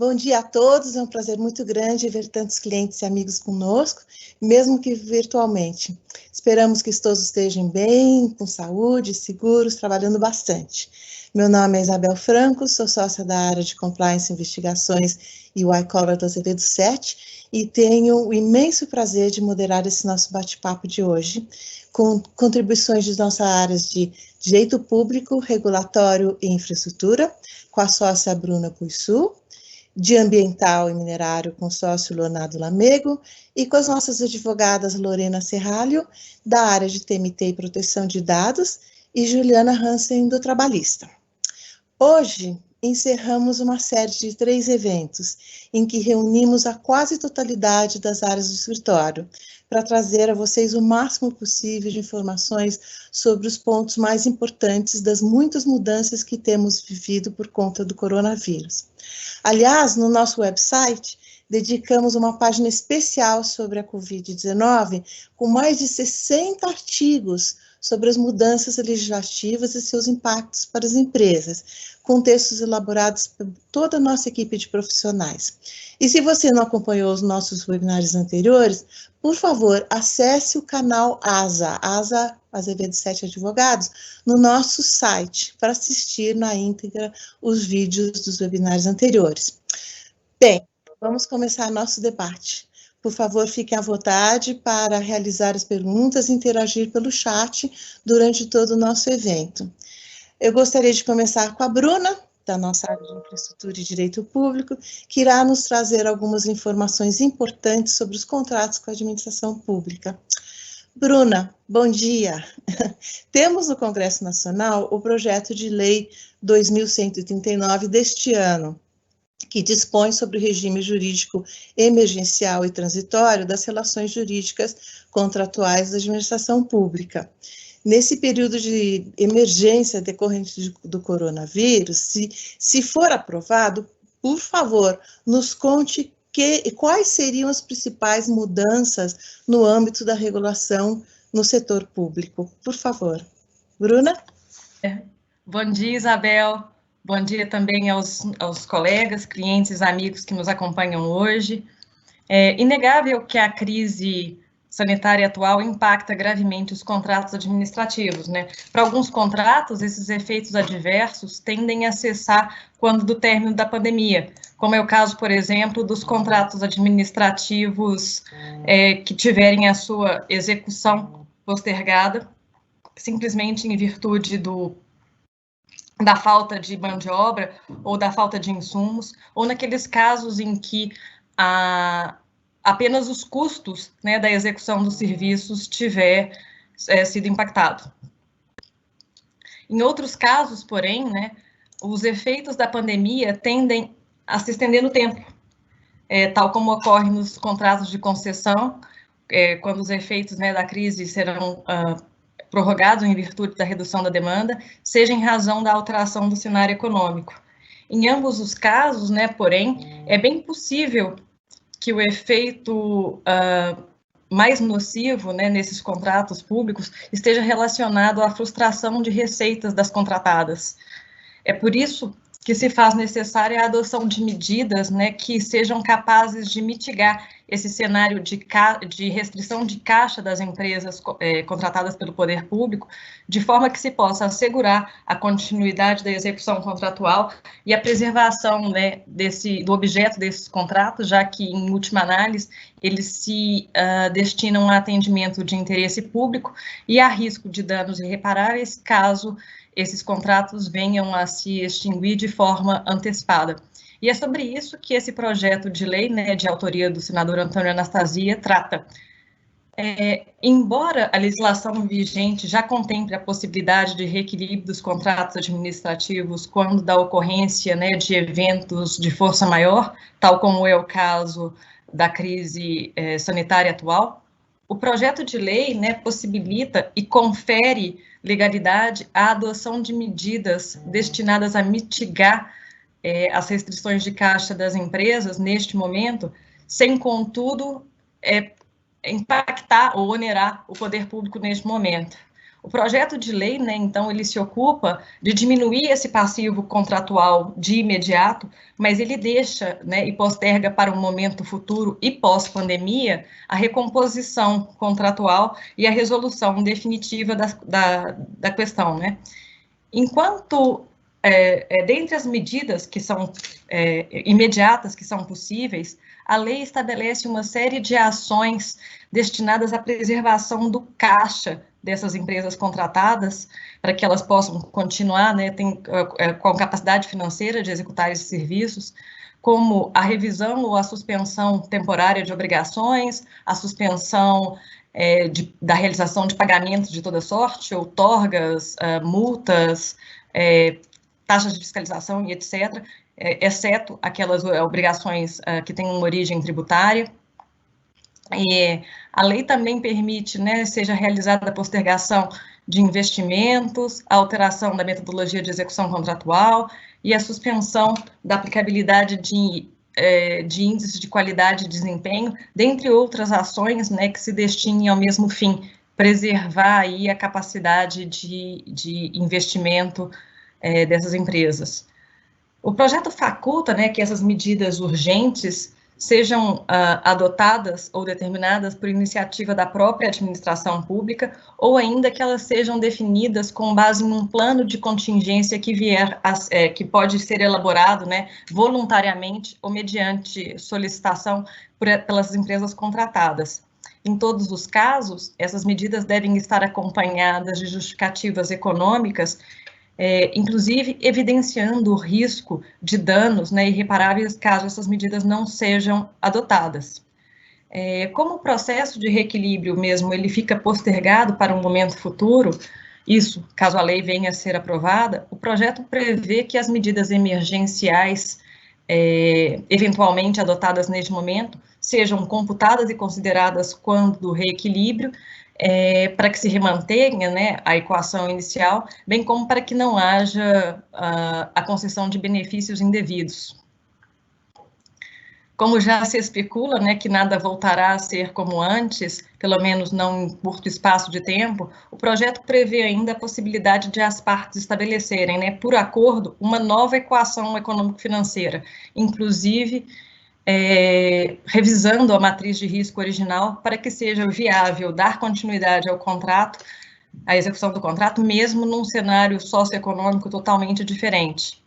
Bom dia a todos, é um prazer muito grande ver tantos clientes e amigos conosco, mesmo que virtualmente. Esperamos que todos estejam bem, com saúde, seguros, trabalhando bastante. Meu nome é Isabel Franco, sou sócia da área de Compliance e Investigações e White Collar do Azevedo 7 e tenho o imenso prazer de moderar esse nosso bate-papo de hoje, com contribuições de nossas áreas de Direito Público, Regulatório e Infraestrutura, com a sócia Bruna Puissu, de Ambiental e Minerário com o sócio Leonardo Lamego e com as nossas advogadas Lorena Serralho, da área de TMT e Proteção de Dados, e Juliana Hansen, do Trabalhista. Hoje, encerramos uma série de 3 eventos, em que reunimos a quase totalidade das áreas do escritório, para trazer a vocês o máximo possível de informações sobre os pontos mais importantes das muitas mudanças que temos vivido por conta do coronavírus. Aliás, no nosso website, dedicamos uma página especial sobre a Covid-19, com mais de 60 artigos sobre as mudanças legislativas e seus impactos para as empresas, com textos elaborados por toda a nossa equipe de profissionais. E se você não acompanhou os nossos webinários anteriores, por favor, acesse o canal ASA Azevedo 7 Advogados, no nosso site, para assistir na íntegra os vídeos dos webinários anteriores. Bem, vamos começar nosso debate. Por favor, fiquem à vontade para realizar as perguntas e interagir pelo chat durante todo o nosso evento. Eu gostaria de começar com a Bruna, da nossa área de Infraestrutura e Direito Público, que irá nos trazer algumas informações importantes sobre os contratos com a administração pública. Bruna, bom dia. Temos no Congresso Nacional o projeto de lei 2139 deste ano, que dispõe sobre o regime jurídico emergencial e transitório das relações jurídicas contratuais da administração pública. Nesse período de emergência decorrente do coronavírus, se for aprovado, por favor, nos conte quais seriam as principais mudanças no âmbito da regulação no setor público. Por favor. Bruna? Bom dia, Isabel. Bom dia também aos colegas, clientes, amigos que nos acompanham hoje. É inegável que a crise sanitária atual impacta gravemente os contratos administrativos, né? Para alguns contratos, esses efeitos adversos tendem a cessar quando do término da pandemia, como é o caso, por exemplo, dos contratos administrativos que tiverem a sua execução postergada, simplesmente em virtude da falta de mão de obra ou da falta de insumos, ou naqueles casos em que apenas os custos, né, da execução dos serviços tiver sido impactado. Em outros casos, porém, né, os efeitos da pandemia tendem a se estender no tempo, tal como ocorre nos contratos de concessão, quando os efeitos, né, da crise serão prorrogados em virtude da redução da demanda, seja em razão da alteração do cenário econômico. Em ambos os casos, né, porém, é bem possível que o efeito mais nocivo, né, nesses contratos públicos esteja relacionado à frustração de receitas das contratadas. É por isso que se faz necessária a adoção de medidas, né, que sejam capazes de mitigar esse cenário de restrição de caixa das empresas contratadas pelo poder público, de forma que se possa assegurar a continuidade da execução contratual e a preservação, né, do objeto desses contratos, já que, em última análise, eles se destinam a atendimento de interesse público e a risco de danos irreparáveis, caso esses contratos venham a se extinguir de forma antecipada. E é sobre isso que esse projeto de lei, né, de autoria do senador Antônio Anastasia, trata. Embora a legislação vigente já contemple a possibilidade de reequilíbrio dos contratos administrativos quando da ocorrência, né, de eventos de força maior, tal como é o caso da crise sanitária atual, o projeto de lei, né, possibilita e confere legalidade à adoção de medidas destinadas a mitigar as restrições de caixa das empresas neste momento, sem, contudo, impactar ou onerar o poder público neste momento. O projeto de lei, né, então, ele se ocupa de diminuir esse passivo contratual de imediato, mas ele deixa, né, e posterga para um momento futuro e pós-pandemia a recomposição contratual e a resolução definitiva da questão, né? Enquanto, dentre as medidas que são imediatas, que são possíveis, a lei estabelece uma série de ações destinadas à preservação do caixa dessas empresas contratadas, para que elas possam continuar, né, com a capacidade financeira de executar esses serviços, como a revisão ou a suspensão temporária de obrigações, a suspensão da realização de pagamentos de toda sorte, outorgas, multas, taxas de fiscalização e etc., exceto aquelas obrigações que têm uma origem tributária. E a lei também permite, né, seja realizada a postergação de investimentos, a alteração da metodologia de execução contratual e a suspensão da aplicabilidade de índices de qualidade e desempenho, dentre outras ações, né, que se destinem ao mesmo fim, preservar aí a capacidade de investimento dessas empresas. O projeto faculta, né, que essas medidas urgentes sejam adotadas ou determinadas por iniciativa da própria administração pública, ou ainda que elas sejam definidas com base num plano de contingência que que pode ser elaborado, né, voluntariamente ou mediante solicitação pelas empresas contratadas. Em todos os casos, essas medidas devem estar acompanhadas de justificativas econômicas, inclusive evidenciando o risco de danos, né, irreparáveis caso essas medidas não sejam adotadas. Como o processo de reequilíbrio mesmo ele fica postergado para um momento futuro, isso, caso a lei venha a ser aprovada, o projeto prevê que as medidas emergenciais eventualmente adotadas neste momento sejam computadas e consideradas quando do reequilíbrio, para que se remantenha, né, a equação inicial, bem como para que não haja a concessão de benefícios indevidos. Como já se especula, né, que nada voltará a ser como antes, pelo menos não em curto espaço de tempo, o projeto prevê ainda a possibilidade de as partes estabelecerem, né, por acordo, uma nova equação econômico-financeira, inclusive revisando a matriz de risco original para que seja viável dar continuidade ao contrato, à execução do contrato, mesmo num cenário socioeconômico totalmente diferente.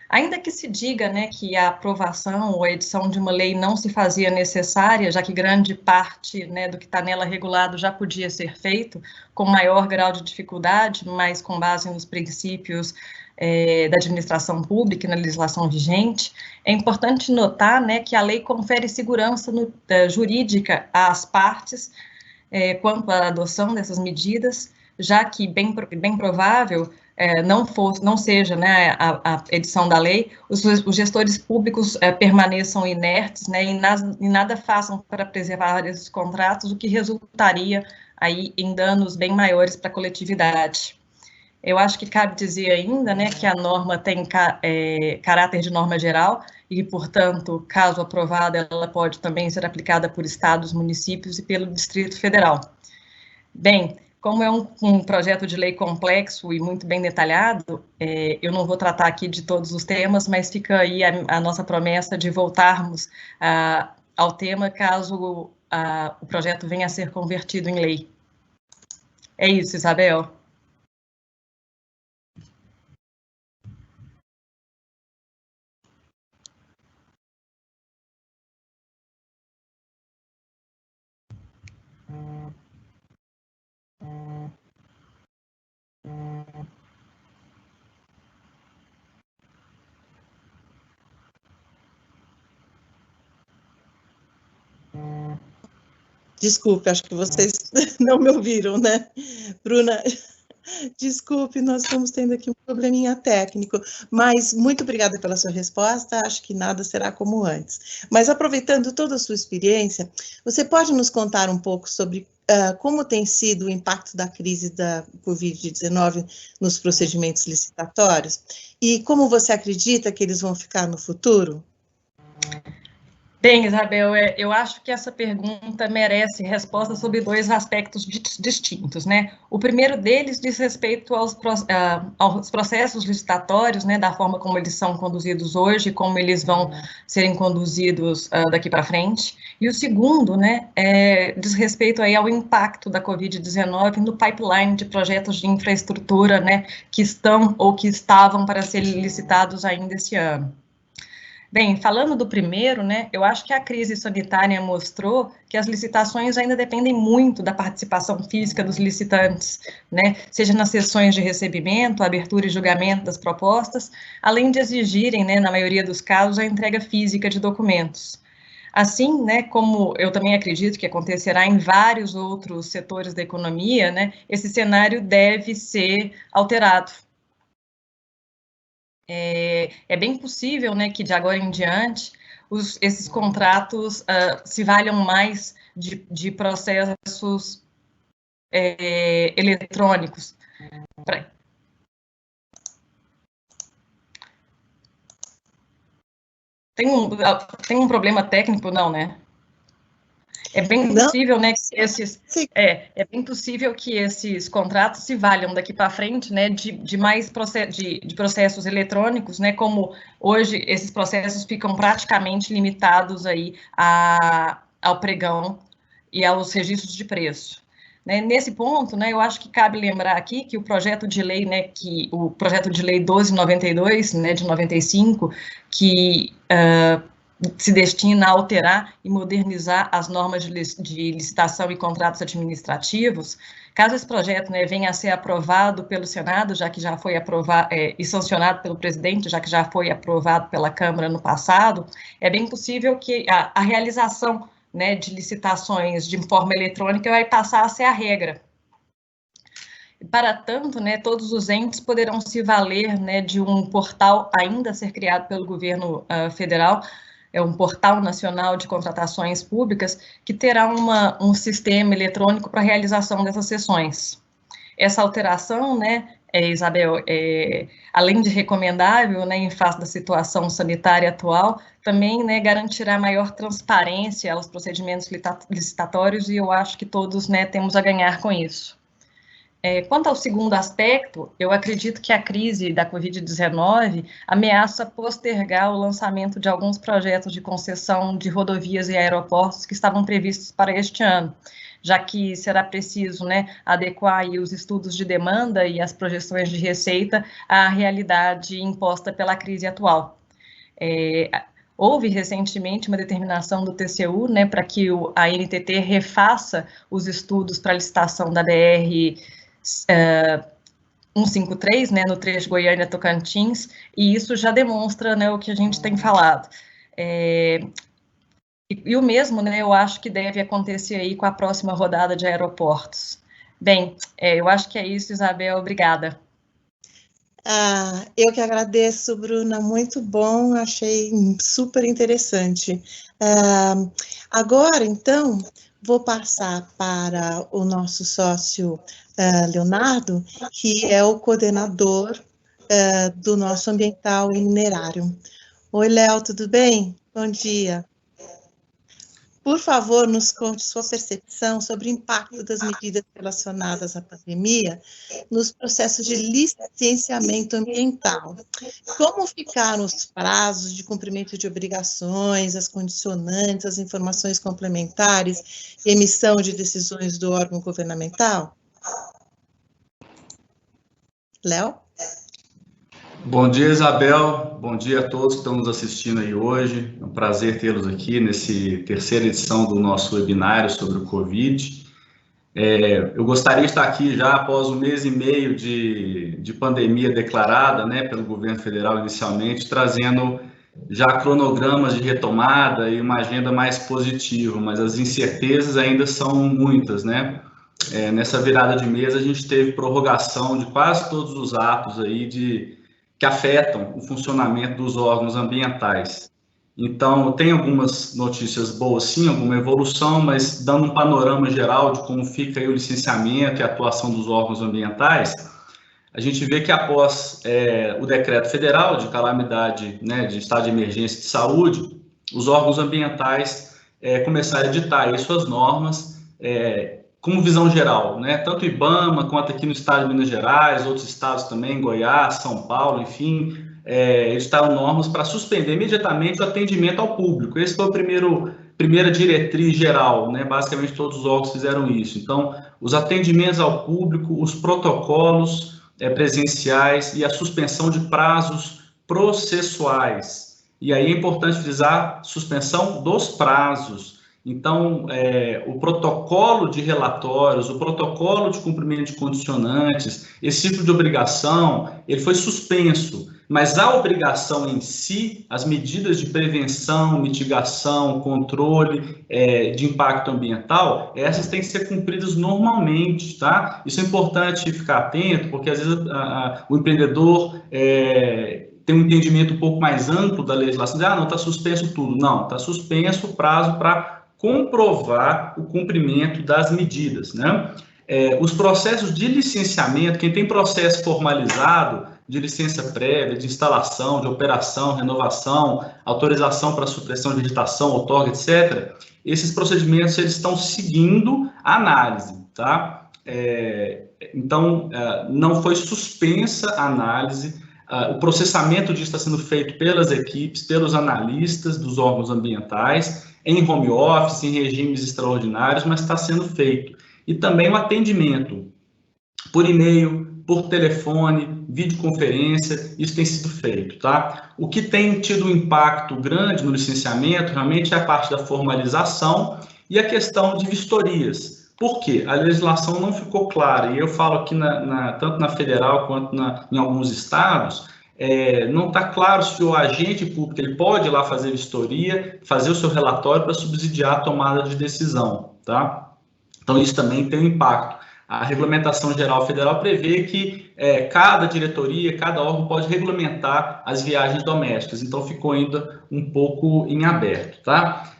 Ainda que se diga, né, que a aprovação ou a edição de uma lei não se fazia necessária, já que grande parte, né, do que está nela regulado já podia ser feito, com maior grau de dificuldade, mas com base nos princípios da administração pública e na legislação vigente, é importante notar, né, que a lei confere segurança jurídica às partes quanto à adoção dessas medidas, já que bem provável não seja, né, a edição da lei, os gestores públicos permaneçam inertes, né, e nada façam para preservar esses contratos, o que resultaria aí em danos bem maiores para a coletividade. Eu acho que cabe dizer ainda, né, que a norma tem caráter de norma geral e, portanto, caso aprovada, ela pode também ser aplicada por estados, municípios e pelo Distrito Federal. Bem, como é um projeto de lei complexo e muito bem detalhado, eu não vou tratar aqui de todos os temas, mas fica aí a nossa promessa de voltarmos ao tema caso o projeto venha a ser convertido em lei. É isso, Isabel. Desculpe, acho que vocês não me ouviram, né? Bruna, desculpe, nós estamos tendo aqui um probleminha técnico, mas muito obrigada pela sua resposta, acho que nada será como antes. Mas aproveitando toda a sua experiência, você pode nos contar um pouco sobre como tem sido o impacto da crise da Covid-19 nos procedimentos licitatórios e como você acredita que eles vão ficar no futuro? Bem, Isabel, eu acho que essa pergunta merece resposta sobre dois aspectos distintos, né? O primeiro deles diz respeito aos processos licitatórios, né, da forma como eles são conduzidos hoje, como eles vão serem conduzidos daqui para frente. E o segundo, né, diz respeito aí ao impacto da Covid-19 no pipeline de projetos de infraestrutura, né, que estão ou que estavam para serem licitados ainda esse ano. Bem, falando do primeiro, né, eu acho que a crise sanitária mostrou que as licitações ainda dependem muito da participação física dos licitantes, né, seja nas sessões de recebimento, abertura e julgamento das propostas, além de exigirem, né, na maioria dos casos, a entrega física de documentos. Assim, né, como eu também acredito que acontecerá em vários outros setores da economia, né, esse cenário deve ser alterado. É bem possível, né, que de agora em diante esses contratos se valham mais de processos eletrônicos. Tem um problema técnico, não, né? É bem possível, né, que bem possível que esses contratos se valham daqui para frente, né, de mais de processos eletrônicos, né, como hoje esses processos ficam praticamente limitados aí ao pregão e aos registros de preço. Né, nesse ponto, né, eu acho que cabe lembrar aqui que o projeto de lei, né, o projeto de lei 1292, né, de 95, que se destina a alterar e modernizar as normas de licitação e contratos administrativos. Caso esse projeto, né, venha a ser aprovado pelo Senado, já que já foi aprovado, e sancionado pelo presidente, já que já foi aprovado pela Câmara no passado, é bem possível que a realização, né, de licitações de forma eletrônica vai passar a ser a regra. Para tanto, né, todos os entes poderão se valer, né, de um portal ainda a ser criado pelo governo federal, um portal nacional de contratações públicas, que terá um sistema eletrônico para a realização dessas sessões. Essa alteração, né, Isabel, além de recomendável, né, em face da situação sanitária atual, também, né, garantirá maior transparência aos procedimentos licitatórios, e eu acho que todos, né, temos a ganhar com isso. Quanto ao segundo aspecto, eu acredito que a crise da Covid-19 ameaça postergar o lançamento de alguns projetos de concessão de rodovias e aeroportos que estavam previstos para este ano, já que será preciso, né, adequar aí os estudos de demanda e as projeções de receita à realidade imposta pela crise atual. Houve recentemente uma determinação do TCU, né, para que a NTT refaça os estudos para a licitação da BR 153, né, no trecho Goiânia-Tocantins, e isso já demonstra, né, o que a gente tem falado. E o mesmo, né, eu acho que deve acontecer aí com a próxima rodada de aeroportos. Bem, eu acho que é isso, Isabel, obrigada. Eu que agradeço, Bruna, muito bom, achei super interessante. Agora, então, vou passar para o nosso sócio Leonardo, que é o coordenador do nosso ambiental e minerário. Oi, Léo, tudo bem? Bom dia. Por favor, nos conte sua percepção sobre o impacto das medidas relacionadas à pandemia nos processos de licenciamento ambiental. Como ficaram os prazos de cumprimento de obrigações, as condicionantes, as informações complementares e emissão de decisões do órgão governamental? Léo? Bom dia, Isabel. Bom dia a todos que estão nos assistindo aí hoje. É um prazer tê-los aqui nessa terceira edição do nosso webinário sobre o Covid. Eu gostaria de estar aqui já após 1 mês e meio de pandemia declarada, né, pelo governo federal inicialmente, trazendo já cronogramas de retomada e uma agenda mais positiva, mas as incertezas ainda são muitas, né? Nessa virada de mês a gente teve prorrogação de quase todos os atos aí que afetam o funcionamento dos órgãos ambientais. Então, tem algumas notícias boas, sim, alguma evolução, mas dando um panorama geral de como fica aí o licenciamento e a atuação dos órgãos ambientais, a gente vê que após o decreto federal de calamidade, né, de estado de emergência de saúde, os órgãos ambientais começarem a editar aí suas normas, como visão geral, né? Tanto o IBAMA quanto aqui no estado de Minas Gerais, outros estados também, Goiás, São Paulo, enfim, editaram normas para suspender imediatamente o atendimento ao público. Esse foi o primeira diretriz geral, né? Basicamente todos os órgãos fizeram isso. Então, os atendimentos ao público, os protocolos presenciais e a suspensão de prazos processuais. E aí é importante frisar suspensão dos prazos. Então, o protocolo de relatórios, o protocolo de cumprimento de condicionantes, esse tipo de obrigação, ele foi suspenso, mas a obrigação em si, as medidas de prevenção, mitigação, controle de impacto ambiental, essas têm que ser cumpridas normalmente, tá? Isso é importante ficar atento, porque às vezes o empreendedor tem um entendimento um pouco mais amplo da legislação, não, está suspenso tudo. Não, está suspenso o prazo para comprovar o cumprimento das medidas, né? Os processos de licenciamento, quem tem processo formalizado de licença prévia, de instalação, de operação, renovação, autorização para supressão de vegetação, outorga, etc., esses procedimentos eles estão seguindo a análise, tá? Então, não foi suspensa a análise, o processamento disso está sendo feito pelas equipes, pelos analistas dos órgãos ambientais, em home office, em regimes extraordinários, mas está sendo feito. E também o atendimento por e-mail, por telefone, videoconferência, isso tem sido feito, tá? O que tem tido um impacto grande no licenciamento, realmente, é a parte da formalização e a questão de vistorias. Por quê? A legislação não ficou clara, e eu falo aqui tanto na federal quanto em alguns estados, não está claro se o agente público ele pode ir lá fazer vistoria, fazer o seu relatório para subsidiar a tomada de decisão, tá? Então, isso também tem um impacto. A regulamentação geral federal prevê que cada diretoria, cada órgão pode regulamentar as viagens domésticas, então ficou ainda um pouco em aberto, tá?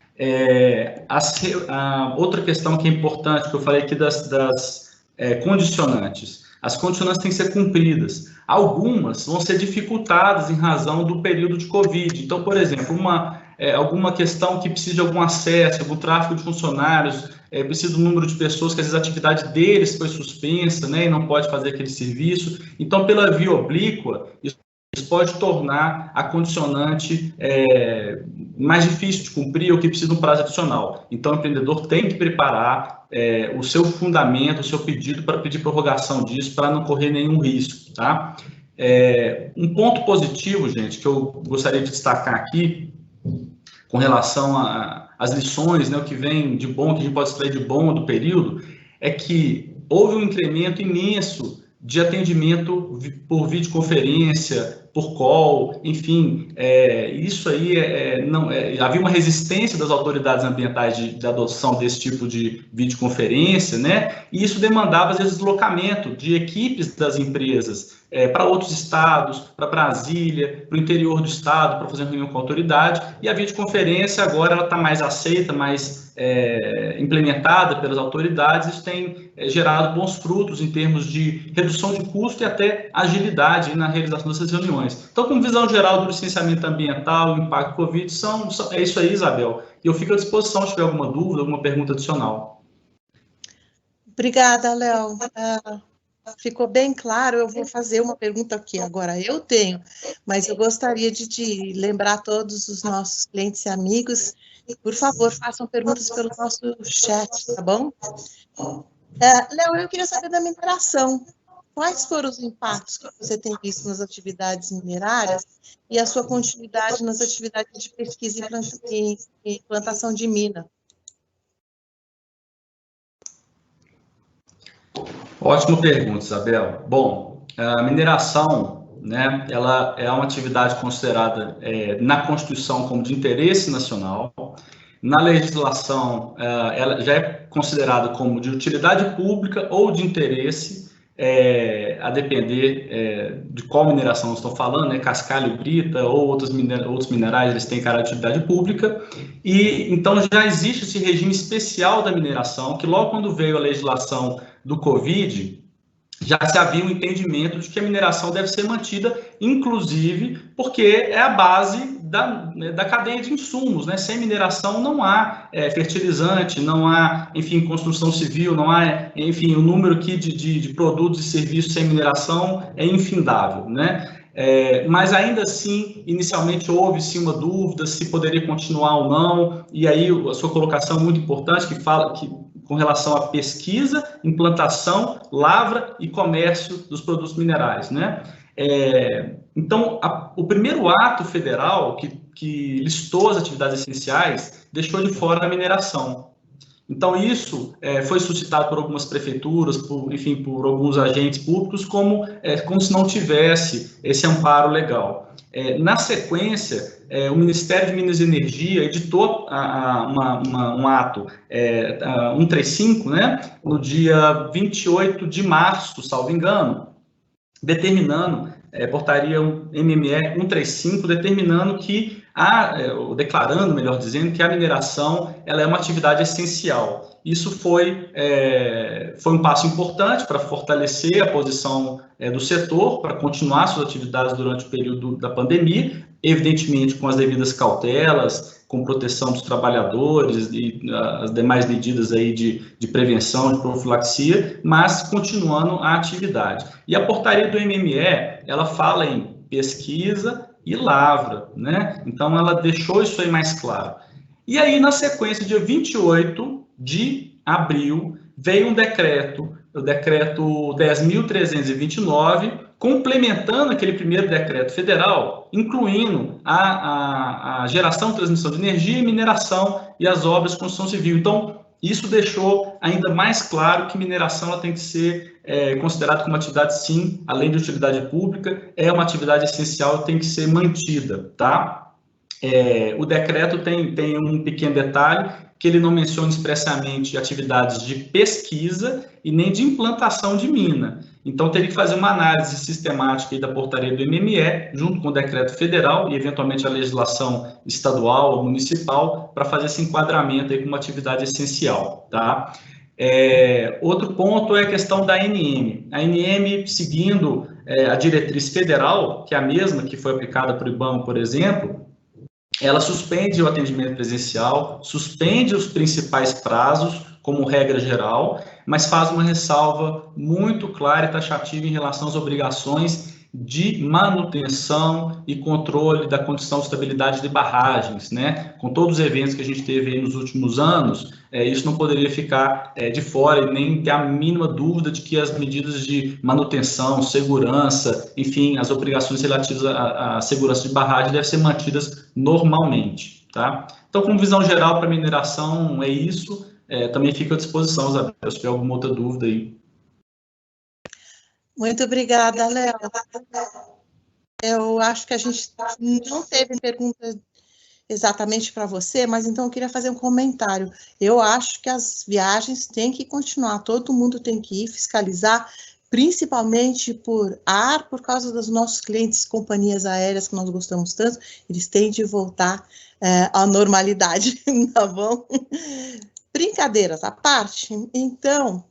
Outra questão que é importante, que eu falei aqui das condicionantes. As condicionantes têm que ser cumpridas. Algumas vão ser dificultadas em razão do período de Covid. Então, por exemplo, alguma questão que precisa de algum acesso, algum tráfego de funcionários, precisa do número de pessoas que às vezes a atividade deles foi suspensa, né, e não pode fazer aquele serviço. Então, pela via oblíqua, isso pode tornar a condicionante mais difícil de cumprir ou que precisa de um prazo adicional. Então, o empreendedor tem que preparar o seu fundamento, o seu pedido para pedir prorrogação disso, para não correr nenhum risco, tá? Um ponto positivo, gente, que eu gostaria de destacar aqui, com relação às lições, né, o que vem de bom, que a gente pode extrair de bom do período, é que houve um incremento imenso de atendimento por videoconferência, por call, enfim, isso aí havia uma resistência das autoridades ambientais de adoção desse tipo de videoconferência, né? E isso demandava, às vezes, deslocamento de equipes das empresas para outros estados, para Brasília, para o interior do estado, para fazer reunião com a autoridade, e a videoconferência agora ela está mais aceita, mais implementada pelas autoridades. Isso tem gerado bons frutos em termos de redução de custo e até agilidade na realização dessas reuniões. Então, com visão geral do licenciamento ambiental, o impacto Covid, é isso aí, Isabel. E eu fico à disposição se tiver alguma dúvida, alguma pergunta adicional. Obrigada, Léo. Ficou bem claro. Eu vou fazer uma pergunta que agora eu tenho, mas eu gostaria de lembrar a todos os nossos clientes e amigos, por favor, façam perguntas pelo nosso chat, tá bom? Léo, eu queria saber da mineração. Quais foram os impactos que você tem visto nas atividades minerárias e a sua continuidade nas atividades de pesquisa e implantação de mina? Ótima pergunta, Isabel. Bom, a mineração, né, ela é uma atividade considerada na Constituição como de interesse nacional. Na legislação, ela já é considerada como de utilidade pública ou de interesse, a depender de qual mineração nós estamos falando, né, cascalho, brita ou outros minerais, eles têm caráter de utilidade pública. E então já existe esse regime especial da mineração, que logo quando veio a legislação do Covid, já se havia um entendimento de que a mineração deve ser mantida, inclusive porque é a base da cadeia de insumos, né? Sem mineração não há fertilizante, não há, enfim, construção civil, não há, enfim, o número aqui de produtos e serviços sem mineração é infindável, né? Mas ainda assim, inicialmente houve-se uma dúvida se poderia continuar ou não, e aí a sua colocação muito importante, que fala que com relação à pesquisa, implantação, lavra e comércio dos produtos minerais, né? Então, o primeiro ato federal que listou as atividades essenciais deixou de fora a mineração. Então, isso foi suscitado por algumas prefeituras, enfim, por alguns agentes públicos, como se não tivesse esse amparo legal. Na sequência, o Ministério de Minas e Energia editou um ato 135, né, no dia 28 de março, salvo engano, determinando, portaria MME 135, determinando que declarando, melhor dizendo, que a mineração ela é uma atividade essencial. Isso foi um passo importante para fortalecer a posição do setor, para continuar suas atividades durante o período da pandemia, evidentemente com as devidas cautelas, com proteção dos trabalhadores e as demais medidas aí de prevenção, de profilaxia, mas continuando a atividade. E a portaria do MME, ela fala em pesquisa e lavra, né? Então, ela deixou isso aí mais claro. E aí, na sequência, dia 28 de abril, veio um decreto, o decreto 10.329, complementando aquele primeiro decreto federal, incluindo a geração e transmissão de energia, mineração e as obras de construção civil. Então, isso deixou ainda mais claro que mineração ela tem que ser considerada como atividade, sim, além de utilidade pública, é uma atividade essencial e tem que ser mantida, tá? O decreto tem um pequeno detalhe, que ele não menciona expressamente atividades de pesquisa e nem de implantação de mina. Então, teria que fazer uma análise sistemática aí da portaria do MME, junto com o decreto federal e, eventualmente, a legislação estadual ou municipal, para fazer esse enquadramento aí como atividade essencial, tá? Outro ponto é a questão da ANM. A ANM, seguindo a diretriz federal, que é a mesma que foi aplicada para o IBAMA, por exemplo, ela suspende o atendimento presencial, suspende os principais prazos, como regra geral, mas faz uma ressalva muito clara e taxativa em relação às obrigações de manutenção e controle da condição de estabilidade de barragens, né? Com todos os eventos que a gente teve aí nos últimos anos, isso não poderia ficar de fora e nem ter a mínima dúvida de que as medidas de manutenção, segurança, enfim, as obrigações relativas à segurança de barragem devem ser mantidas normalmente, tá? Então, como visão geral para a mineração, é isso. Também fico à disposição, Isabel, se tiver alguma outra dúvida aí. Muito obrigada, Léo. Eu acho que a gente não teve pergunta exatamente para você, mas então eu queria fazer um comentário. Eu acho que as viagens têm que continuar, todo mundo tem que ir fiscalizar, principalmente por ar, por causa dos nossos clientes, companhias aéreas que nós gostamos tanto, eles têm de voltar à normalidade, tá bom? Brincadeiras à parte, então,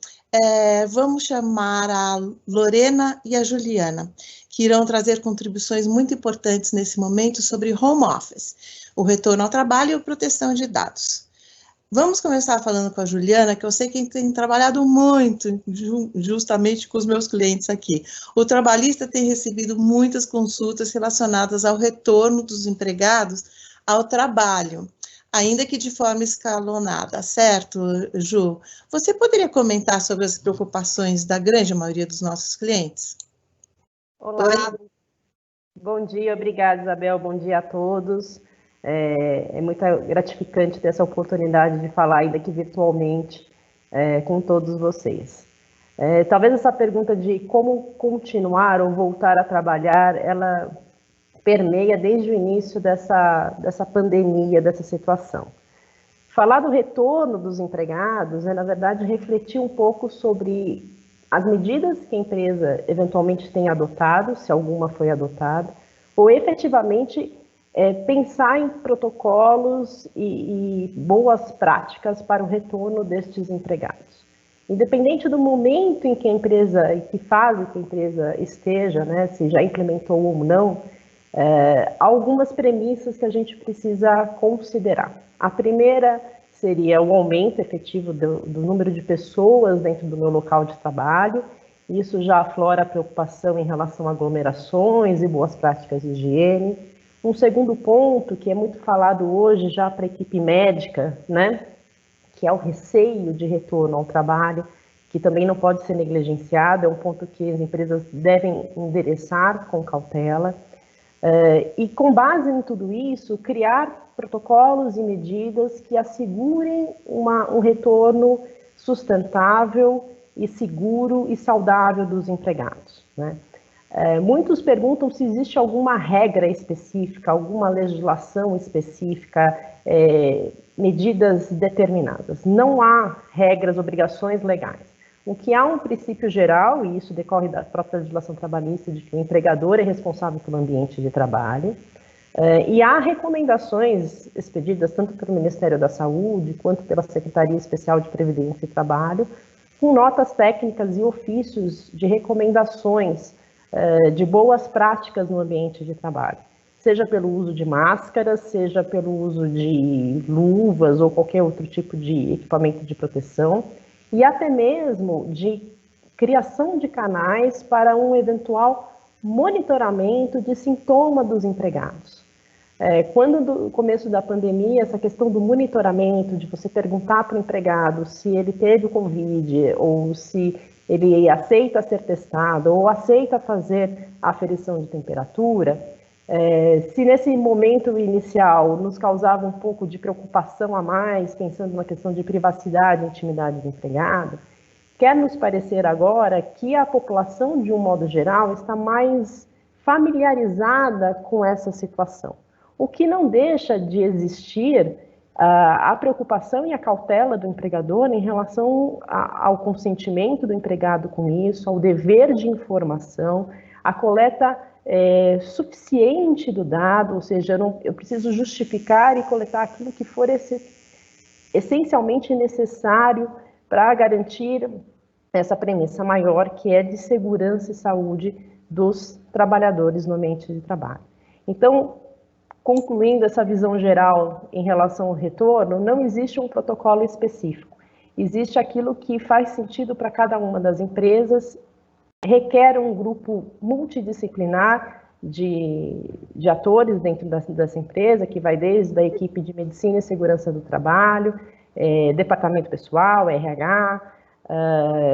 vamos chamar a Lorena e a Juliana, que irão trazer contribuições muito importantes nesse momento sobre home office, o retorno ao trabalho e a proteção de dados. Vamos começar falando com a Juliana, que eu sei que tem trabalhado muito justamente com os meus clientes aqui. O trabalhista tem recebido muitas consultas relacionadas ao retorno dos empregados ao trabalho, ainda que de forma escalonada, certo, Ju? Você poderia comentar sobre as preocupações da grande maioria dos nossos clientes? Olá, bom dia, obrigada, Isabel, bom dia a todos. É muito gratificante ter essa oportunidade de falar ainda que virtualmente com todos vocês. Talvez essa pergunta de como continuar ou voltar a trabalhar, ela permeia desde o início dessa pandemia, dessa situação. Falar do retorno dos empregados é, na verdade, refletir um pouco sobre as medidas que a empresa eventualmente tem adotado, se alguma foi adotada, ou efetivamente pensar em protocolos e boas práticas para o retorno destes empregados. Independente do momento em que a empresa, em que fase que a empresa esteja, né, se já implementou ou não, Há algumas premissas que a gente precisa considerar. A primeira seria o aumento efetivo do número de pessoas dentro do meu local de trabalho. Isso já aflora a preocupação em relação a aglomerações e boas práticas de higiene. Um segundo ponto, que é muito falado hoje já para a equipe médica, né, que é o receio de retorno ao trabalho, que também não pode ser negligenciado, é um ponto que as empresas devem endereçar com cautela. E com base em tudo isso, criar protocolos e medidas que assegurem um retorno sustentável e seguro e saudável dos empregados, né? Muitos perguntam se existe alguma regra específica, alguma legislação específica, medidas determinadas. Não há regras, obrigações legais. O que há um princípio geral, e isso decorre da própria legislação trabalhista, de que o empregador é responsável pelo ambiente de trabalho, e há recomendações expedidas tanto pelo Ministério da Saúde quanto pela Secretaria Especial de Previdência e Trabalho, com notas técnicas e ofícios de recomendações de boas práticas no ambiente de trabalho, seja pelo uso de máscaras, seja pelo uso de luvas ou qualquer outro tipo de equipamento de proteção, e até mesmo de criação de canais para um eventual monitoramento de sintoma dos empregados. Quando no começo da pandemia, essa questão do monitoramento, de você perguntar para o empregado se ele teve o Covid, ou se ele aceita ser testado, ou aceita fazer a aferição de temperatura, se nesse momento inicial nos causava um pouco de preocupação a mais, pensando na questão de privacidade e intimidade do empregado, quer nos parecer agora que a população, de um modo geral, está mais familiarizada com essa situação. O que não deixa de existir a preocupação e a cautela do empregador em relação ao consentimento do empregado com isso, ao dever de informação, a coleta suficiente do dado, ou seja, eu preciso justificar e coletar aquilo que for essencialmente necessário para garantir essa premissa maior, que é de segurança e saúde dos trabalhadores no ambiente de trabalho. Então, concluindo essa visão geral em relação ao retorno, não existe um protocolo específico. Existe aquilo que faz sentido para cada uma das empresas, requer um grupo multidisciplinar de atores dentro dessa empresa, que vai desde a equipe de medicina e segurança do trabalho, departamento pessoal, RH,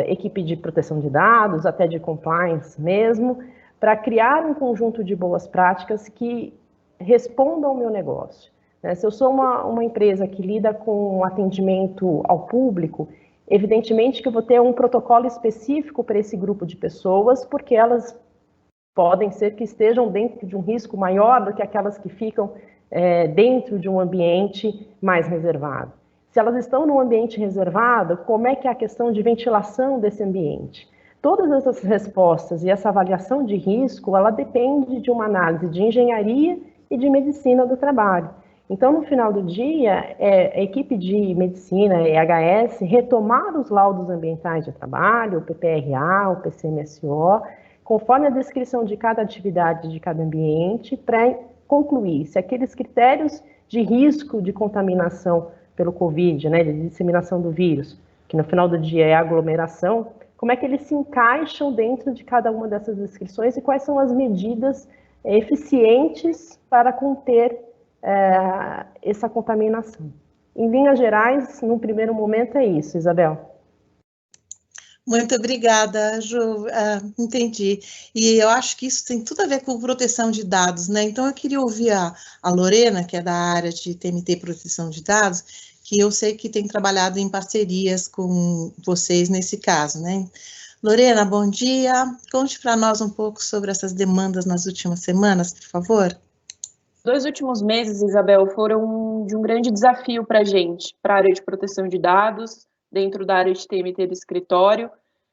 equipe de proteção de dados, até de compliance mesmo, para criar um conjunto de boas práticas que respondam ao meu negócio. Se eu sou uma empresa que lida com atendimento ao público, evidentemente que eu vou ter um protocolo específico para esse grupo de pessoas, porque elas podem ser que estejam dentro de um risco maior do que aquelas que ficam dentro de um ambiente mais reservado. Se elas estão num ambiente reservado, como é que é a questão de ventilação desse ambiente? Todas essas respostas e essa avaliação de risco, ela depende de uma análise de engenharia e de medicina do trabalho. Então, no final do dia, a equipe de medicina, EHS, retomar os laudos ambientais de trabalho, o PPRA, o PCMSO, conforme a descrição de cada atividade, de cada ambiente, para concluir se aqueles critérios de risco de contaminação pelo Covid, né, de disseminação do vírus, que no final do dia é a aglomeração, como é que eles se encaixam dentro de cada uma dessas descrições e quais são as medidas eficientes para conter essa contaminação. Em linhas gerais, num primeiro momento é isso, Isabel. Muito obrigada, Ju, entendi. E eu acho que isso tem tudo a ver com proteção de dados, né? Então, eu queria ouvir a Lorena, que é da área de TMT e proteção de dados, que eu sei que tem trabalhado em parcerias com vocês nesse caso, né? Lorena, bom dia. Conte para nós um pouco sobre essas demandas nas últimas semanas, por favor. Os 2 últimos meses, Isabel, foram de um grande desafio para a gente, para a área de proteção de dados, dentro da área de TMT do escritório,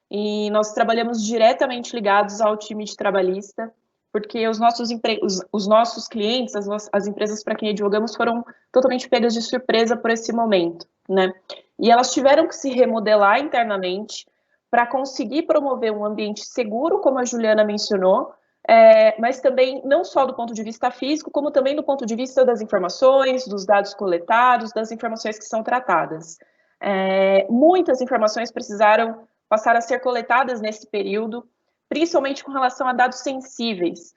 e nós trabalhamos diretamente ligados ao time de trabalhista, porque os nossos clientes, as empresas para quem advogamos, foram totalmente pegas de surpresa por esse momento, né? E elas tiveram que se remodelar internamente para conseguir promover um ambiente seguro, como a Juliana mencionou, mas também não só do ponto de vista físico, como também do ponto de vista das informações, dos dados coletados, das informações que são tratadas. Muitas informações precisaram passar a ser coletadas nesse período, principalmente com relação a dados sensíveis,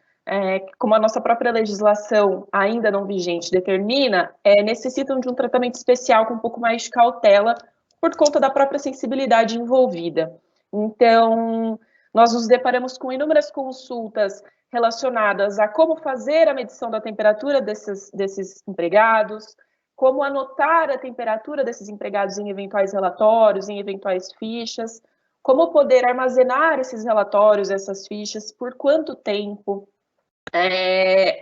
como a nossa própria legislação ainda não vigente determina, necessitam de um tratamento especial com um pouco mais de cautela por conta da própria sensibilidade envolvida. Então, nós nos deparamos com inúmeras consultas relacionadas a como fazer a medição da temperatura desses empregados, como anotar a temperatura desses empregados em eventuais relatórios, em eventuais fichas, como poder armazenar esses relatórios, essas fichas, por quanto tempo.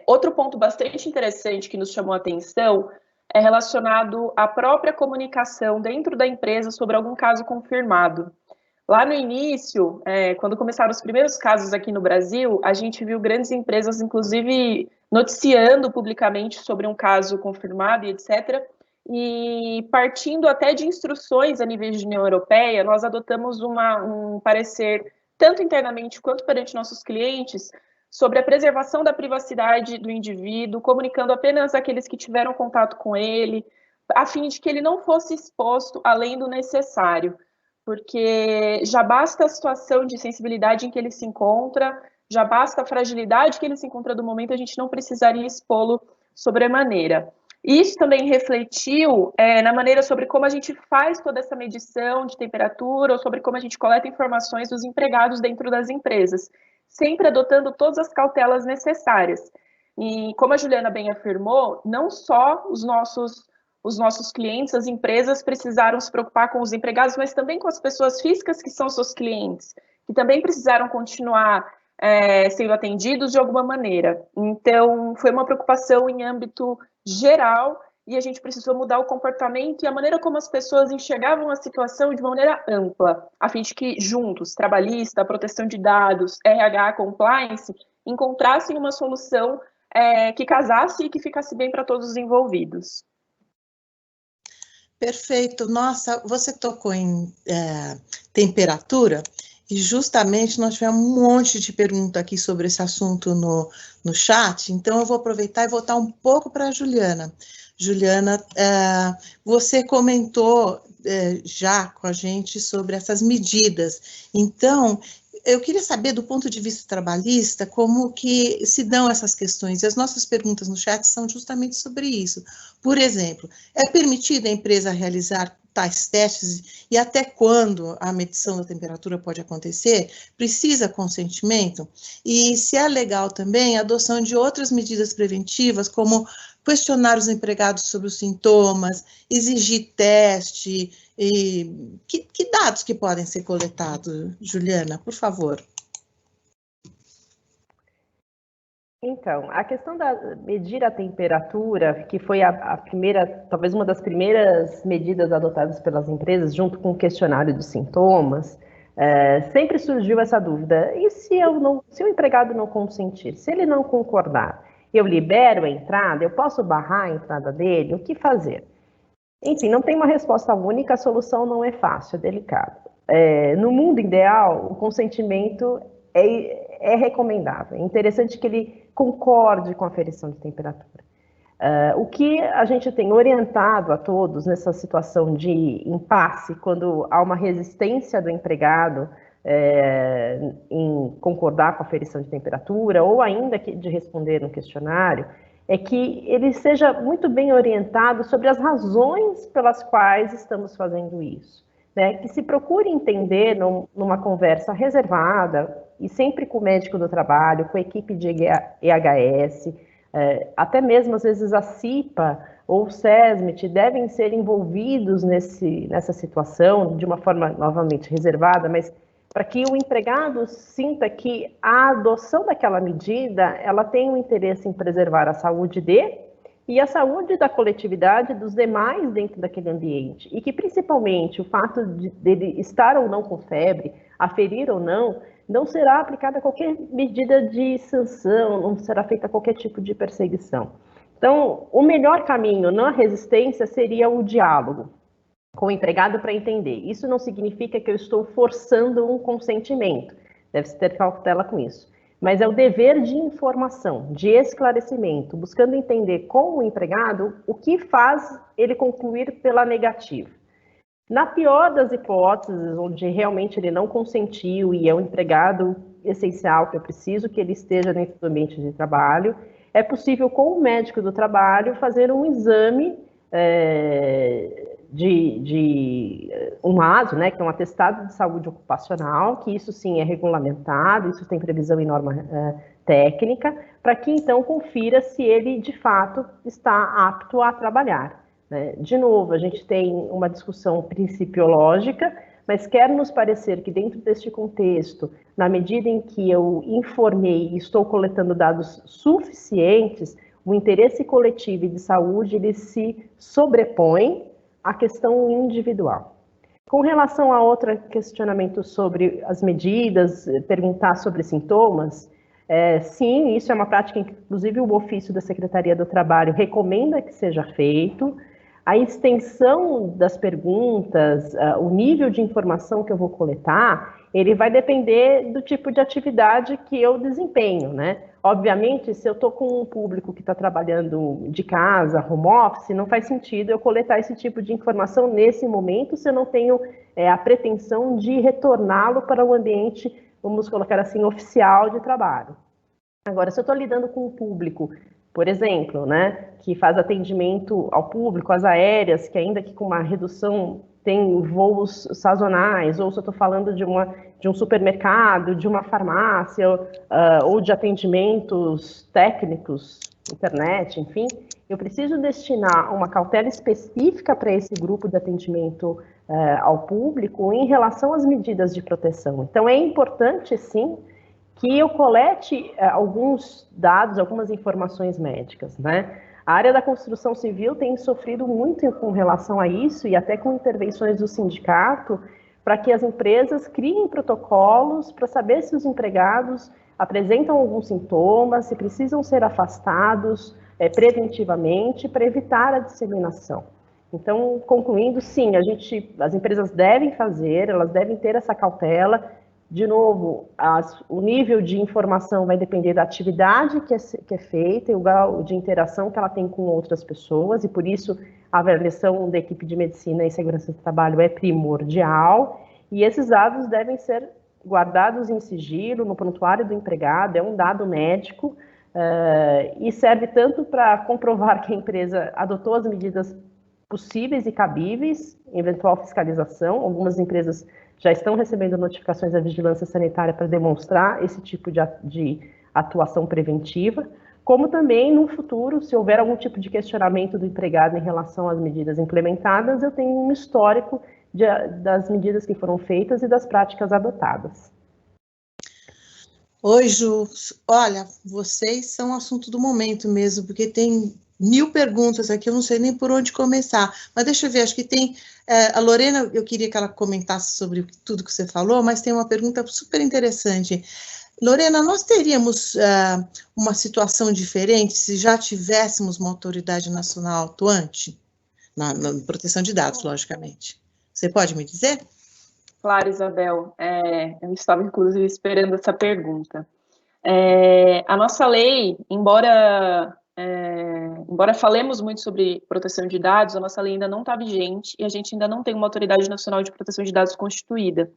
Outro ponto bastante interessante que nos chamou a atenção é relacionado à própria comunicação dentro da empresa sobre algum caso confirmado. Lá no início, quando começaram os primeiros casos aqui no Brasil, a gente viu grandes empresas, inclusive, noticiando publicamente sobre um caso confirmado e etc., e partindo até de instruções a nível de União Europeia, nós adotamos um parecer, tanto internamente quanto perante nossos clientes, sobre a preservação da privacidade do indivíduo, comunicando apenas aqueles que tiveram contato com ele, a fim de que ele não fosse exposto além do necessário, porque já basta a situação de sensibilidade em que ele se encontra, já basta a fragilidade que ele se encontra do momento, a gente não precisaria expô-lo sobremaneira. Isso também refletiu na maneira sobre como a gente faz toda essa medição de temperatura, ou sobre como a gente coleta informações dos empregados dentro das empresas, sempre adotando todas as cautelas necessárias. E como a Juliana bem afirmou, não só os nossos clientes, as empresas precisaram se preocupar com os empregados, mas também com as pessoas físicas que são seus clientes, que também precisaram continuar sendo atendidos de alguma maneira. Então, foi uma preocupação em âmbito geral e a gente precisou mudar o comportamento e a maneira como as pessoas enxergavam a situação de maneira ampla, a fim de que juntos, trabalhista, proteção de dados, RH, compliance, encontrassem uma solução que casasse e que ficasse bem para todos os envolvidos. Perfeito. Nossa, você tocou em temperatura e justamente nós tivemos um monte de perguntas aqui sobre esse assunto no chat, então eu vou aproveitar e voltar um pouco para a Juliana. Juliana, você comentou já com a gente sobre essas medidas, então eu queria saber do ponto de vista trabalhista como que se dão essas questões, e as nossas perguntas no chat são justamente sobre isso. Por exemplo, é permitido a empresa realizar tais testes e até quando a medição da temperatura pode acontecer? Precisa consentimento? E se é legal também a adoção de outras medidas preventivas, como questionar os empregados sobre os sintomas, exigir teste, e que dados que podem ser coletados, Juliana, por favor? Então, a questão da medir a temperatura, que foi a primeira, talvez uma das primeiras medidas adotadas pelas empresas, junto com o questionário de sintomas, sempre surgiu essa dúvida, e se o empregado não consentir, se ele não concordar, eu libero a entrada, eu posso barrar a entrada dele, o que fazer? Enfim, não tem uma resposta única, a solução não é fácil, é delicado. No mundo ideal, o consentimento é recomendável, é interessante que ele concorde com a aferição de temperatura. O que a gente tem orientado a todos nessa situação de impasse, quando há uma resistência do empregado em concordar com a aferição de temperatura, ou ainda de responder no questionário, é que ele seja muito bem orientado sobre as razões pelas quais estamos fazendo isso, né? Que se procure entender numa conversa reservada, e sempre com o médico do trabalho, com a equipe de EHS, até mesmo às vezes a CIPA ou o SESMIT devem ser envolvidos nessa situação de uma forma, novamente, reservada, mas para que o empregado sinta que a adoção daquela medida, ela tem um interesse em preservar a saúde dele e a saúde da coletividade dos demais dentro daquele ambiente. E que, principalmente, o fato dele estar ou não com febre, aferir ou não será aplicada qualquer medida de sanção, não será feita qualquer tipo de perseguição. Então, o melhor caminho na resistência seria o diálogo com o empregado para entender. Isso não significa que eu estou forçando um consentimento, deve-se ter cautela com isso. mas é o dever de informação, de esclarecimento, buscando entender com o empregado o que faz ele concluir pela negativa. Na pior das hipóteses, onde realmente ele não consentiu e é um empregado essencial, que eu preciso que ele esteja dentro do ambiente de trabalho, é possível, com o médico do trabalho, fazer um exame um ASO, né, que é um atestado de saúde ocupacional, que isso sim é regulamentado, isso tem previsão em norma técnica, para que então confira se ele de fato está apto a trabalhar. Né? De novo, a gente tem uma discussão principiológica, mas quer nos parecer que dentro deste contexto, na medida em que eu informei e estou coletando dados suficientes, o interesse coletivo e de saúde, ele se sobrepõe à questão individual. Com relação a outro questionamento sobre as medidas, perguntar sobre sintomas, sim, isso é uma prática que, inclusive, o ofício da Secretaria do Trabalho recomenda que seja feito. A extensão das perguntas, o nível de informação que eu vou coletar, ele vai depender do tipo de atividade que eu desempenho, né? Obviamente, se eu estou com um público que está trabalhando de casa, home office, não faz sentido eu coletar esse tipo de informação nesse momento se eu não tenho a pretensão de retorná-lo para o ambiente, vamos colocar assim, oficial de trabalho. Agora, se eu estou lidando com um público, por exemplo, né, que faz atendimento ao público, as aéreas, que ainda que com uma redução tem voos sazonais, ou se eu estou falando de um supermercado, de uma farmácia, ou de atendimentos técnicos, internet, enfim, eu preciso destinar uma cautela específica para esse grupo de atendimento ao público em relação às medidas de proteção. Então, é importante, sim, que eu colete alguns dados, algumas informações médicas, né? A área da construção civil tem sofrido muito com relação a isso e até com intervenções do sindicato para que as empresas criem protocolos para saber se os empregados apresentam alguns sintomas, se precisam ser afastados preventivamente para evitar a disseminação. Então, concluindo, sim, as empresas devem fazer, elas devem ter essa cautela. De novo, o nível de informação vai depender da atividade que é feita e o grau de interação que ela tem com outras pessoas, e por isso a avaliação da equipe de medicina e segurança do trabalho é primordial, e esses dados devem ser guardados em sigilo, no prontuário do empregado, é um dado médico, e serve tanto para comprovar que a empresa adotou as medidas possíveis e cabíveis, eventual fiscalização. Algumas empresas já estão recebendo notificações da vigilância sanitária para demonstrar esse tipo de atuação preventiva, como também no futuro, se houver algum tipo de questionamento do empregado em relação às medidas implementadas, eu tenho um histórico das medidas que foram feitas e das práticas adotadas. Oi, Ju. Olha, vocês são o assunto do momento mesmo, porque tem 1000 perguntas aqui, eu não sei nem por onde começar, mas deixa eu ver, acho que tem, a Lorena, eu queria que ela comentasse sobre tudo que você falou, mas tem uma pergunta super interessante. Lorena, nós teríamos uma situação diferente se já tivéssemos uma autoridade nacional atuante? Na proteção de dados, logicamente. Você pode me dizer? Claro, Isabel. Eu estava, inclusive, esperando essa pergunta. A nossa lei, embora falemos muito sobre proteção de dados, a nossa lei ainda não está vigente e a gente ainda não tem uma autoridade nacional de proteção de dados constituída.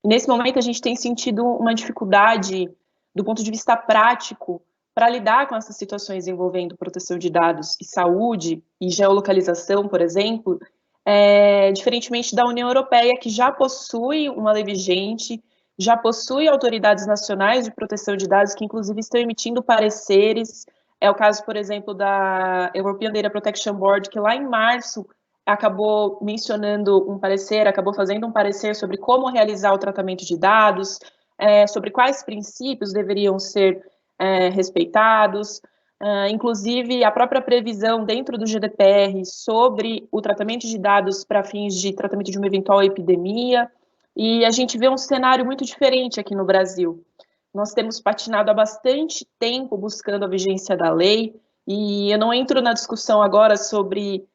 E nesse momento, a gente tem sentido uma dificuldade, do ponto de vista prático, para lidar com essas situações envolvendo proteção de dados e saúde e geolocalização, por exemplo, diferentemente da União Europeia, que já possui uma lei vigente, já possui autoridades nacionais de proteção de dados que, inclusive, estão emitindo pareceres. É o caso, por exemplo, da European Data Protection Board, que lá em março acabou mencionando um parecer, acabou fazendo um parecer sobre como realizar o tratamento de dados, sobre quais princípios deveriam ser respeitados. Inclusive, a própria previsão dentro do GDPR sobre o tratamento de dados para fins de tratamento de uma eventual epidemia, e a gente vê um cenário muito diferente aqui no Brasil. Nós temos patinado há bastante tempo buscando a vigência da lei, e eu não entro na discussão agora sobre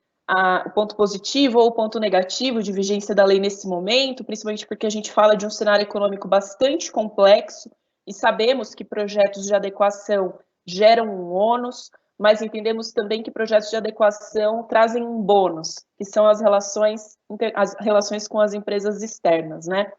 o ponto positivo ou o ponto negativo de vigência da lei nesse momento, principalmente porque a gente fala de um cenário econômico bastante complexo, e sabemos que projetos de adequação geram um ônus, mas entendemos também que projetos de adequação trazem um bônus, que são as relações com as empresas externas, né?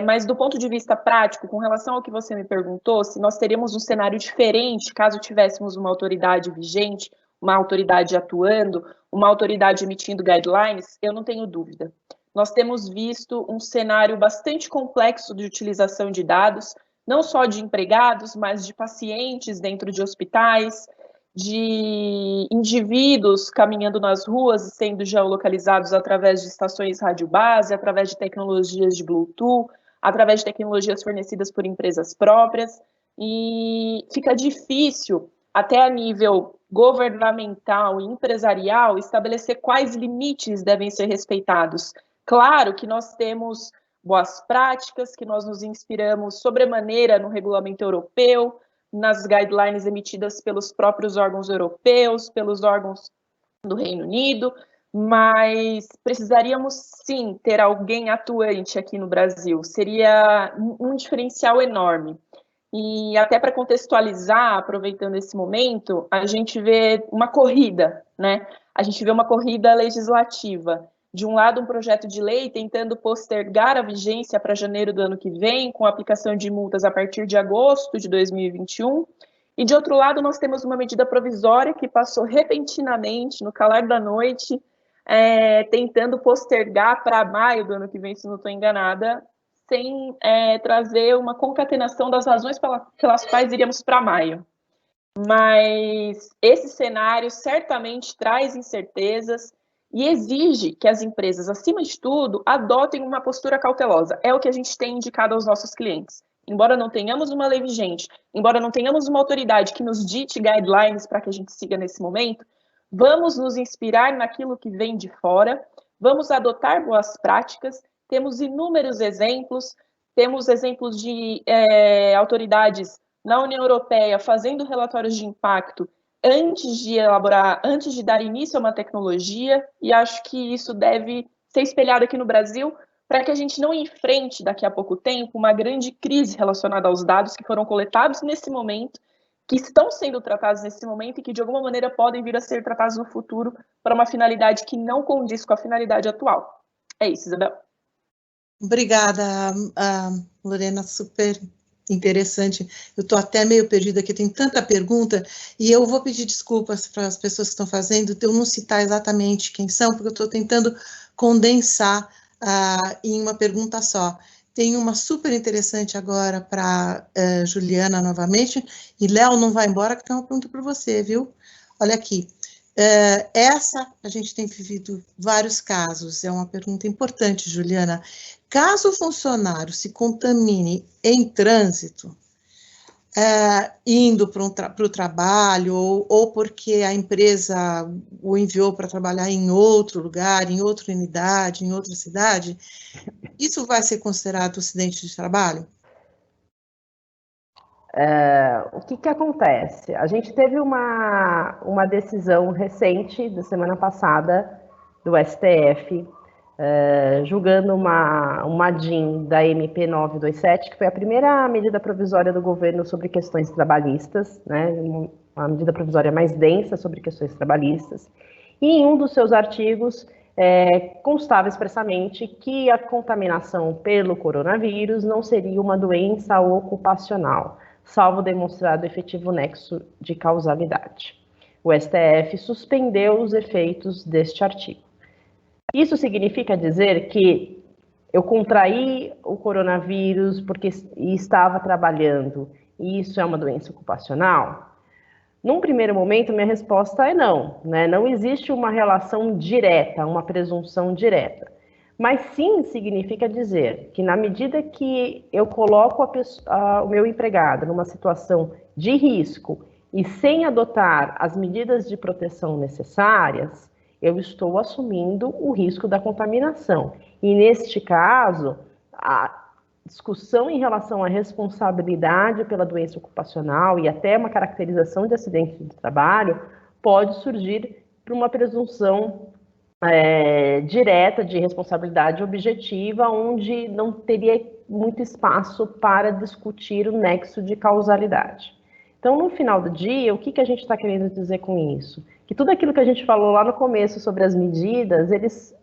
Mas do ponto de vista prático, com relação ao que você me perguntou, se nós teríamos um cenário diferente caso tivéssemos uma autoridade vigente, uma autoridade atuando, uma autoridade emitindo guidelines, eu não tenho dúvida. Nós temos visto um cenário bastante complexo de utilização de dados, não só de empregados, mas de pacientes dentro de hospitais, de indivíduos caminhando nas ruas e sendo geolocalizados através de estações rádio-base, através de tecnologias de Bluetooth, através de tecnologias fornecidas por empresas próprias, e fica difícil, até a nível governamental e empresarial, estabelecer quais limites devem ser respeitados. Claro que nós temos boas práticas, que nós nos inspiramos sobremaneira no regulamento europeu, nas guidelines emitidas pelos próprios órgãos europeus, pelos órgãos do Reino Unido, mas precisaríamos sim ter alguém atuante aqui no Brasil, seria um diferencial enorme. E até para contextualizar, aproveitando esse momento, a gente vê uma corrida, né? A gente vê uma corrida legislativa. De um lado, um projeto de lei tentando postergar a vigência para janeiro do ano que vem, com aplicação de multas a partir de agosto de 2021. E de outro lado, nós temos uma medida provisória que passou repentinamente, no calar da noite, tentando postergar para maio do ano que vem, se não estou enganada, sem trazer uma concatenação das razões pelas quais iríamos para maio. Mas esse cenário certamente traz incertezas e exige que as empresas, acima de tudo, adotem uma postura cautelosa. É o que a gente tem indicado aos nossos clientes. Embora não tenhamos uma lei vigente, embora não tenhamos uma autoridade que nos dite guidelines para que a gente siga nesse momento, vamos nos inspirar naquilo que vem de fora, vamos adotar boas práticas. Temos inúmeros exemplos, temos exemplos de autoridades na União Europeia fazendo relatórios de impacto antes de dar início a uma tecnologia, e acho que isso deve ser espelhado aqui no Brasil, para que a gente não enfrente daqui a pouco tempo uma grande crise relacionada aos dados que foram coletados nesse momento, que estão sendo tratados nesse momento e que de alguma maneira podem vir a ser tratados no futuro para uma finalidade que não condiz com a finalidade atual. É isso, Isabel. Obrigada, Lorena, super interessante. Eu estou até meio perdida aqui, tem tanta pergunta, e eu vou pedir desculpas para as pessoas que estão fazendo, eu não citar exatamente quem são, porque eu estou tentando condensar em uma pergunta só. Tem uma super interessante agora para Juliana novamente, e Léo não vai embora, que tem uma pergunta para você, viu? Olha aqui. A gente tem vivido vários casos, é uma pergunta importante, Juliana. Caso o funcionário se contamine em trânsito, indo para o trabalho, ou porque a empresa o enviou para trabalhar em outro lugar, em outra unidade, em outra cidade, isso vai ser considerado acidente de trabalho? O que acontece? A gente teve uma decisão recente, da semana passada, do STF, julgando uma DIN da MP 927, que foi a primeira medida provisória do governo sobre questões trabalhistas, né, uma medida provisória mais densa sobre questões trabalhistas, e em um dos seus artigos constava expressamente que a contaminação pelo coronavírus não seria uma doença ocupacional, salvo demonstrado efetivo nexo de causalidade. O STF suspendeu os efeitos deste artigo. Isso significa dizer que eu contraí o coronavírus porque estava trabalhando e isso é uma doença ocupacional? Num primeiro momento, minha resposta é não, né? Não existe uma relação direta, uma presunção direta. Mas sim significa dizer que na medida que eu coloco o meu empregado numa situação de risco e sem adotar as medidas de proteção necessárias, eu estou assumindo o risco da contaminação. E neste caso, a discussão em relação à responsabilidade pela doença ocupacional e até uma caracterização de acidente de trabalho pode surgir por uma presunção direta de responsabilidade objetiva, onde não teria muito espaço para discutir o nexo de causalidade. Então, no final do dia, o que a gente está querendo dizer com isso? Que tudo aquilo que a gente falou lá no começo sobre as medidas,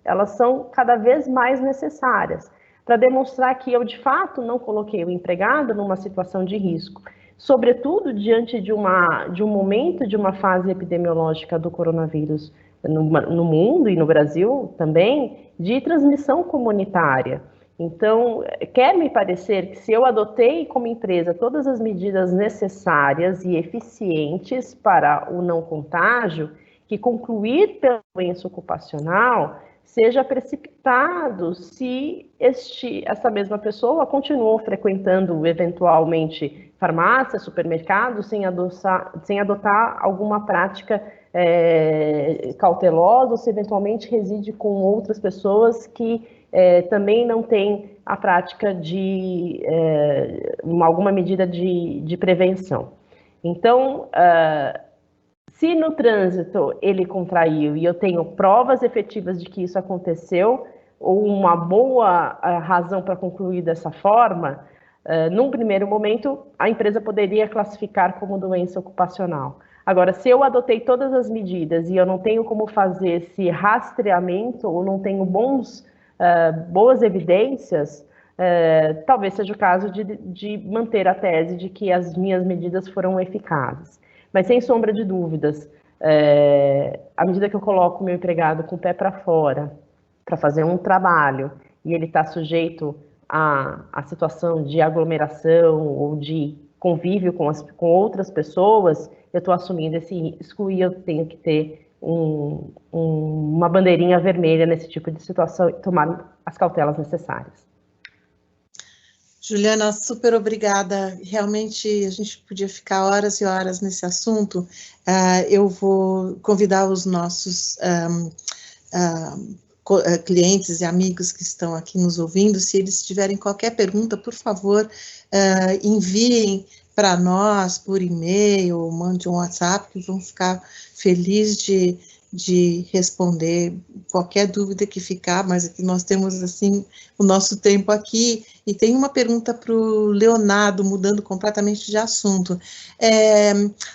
elas são cada vez mais necessárias para demonstrar que eu, de fato, não coloquei o empregado numa situação de risco, sobretudo diante de um momento, de uma fase epidemiológica do coronavírus no mundo e no Brasil também, de transmissão comunitária. Então, quer me parecer que se eu adotei como empresa todas as medidas necessárias e eficientes para o não contágio, que concluir pela doença ocupacional seja precipitado se essa mesma pessoa continuou frequentando eventualmente farmácia, supermercado, sem adotar alguma prática cautelosa, ou se eventualmente reside com outras pessoas que também não têm a prática de alguma medida de prevenção. Então, se no trânsito ele contraiu e eu tenho provas efetivas de que isso aconteceu, ou uma boa razão para concluir dessa forma, num primeiro momento, a empresa poderia classificar como doença ocupacional. Agora, se eu adotei todas as medidas e eu não tenho como fazer esse rastreamento, ou não tenho boas evidências, talvez seja o caso de manter a tese de que as minhas medidas foram eficazes. Mas, sem sombra de dúvidas, à medida que eu coloco o meu empregado com o pé para fora para fazer um trabalho e ele está sujeito à situação de aglomeração ou de convívio com outras pessoas, eu estou assumindo esse risco e eu tenho que ter uma bandeirinha vermelha nesse tipo de situação e tomar as cautelas necessárias. Juliana, super obrigada. Realmente a gente podia ficar horas e horas nesse assunto. Eu vou convidar os nossos clientes e amigos que estão aqui nos ouvindo, se eles tiverem qualquer pergunta, por favor, enviem para nós por e-mail, ou mande um WhatsApp, que vamos ficar felizes de responder qualquer dúvida que ficar, mas aqui nós temos, assim, o nosso tempo aqui, e tem uma pergunta para o Leonardo, mudando completamente de assunto.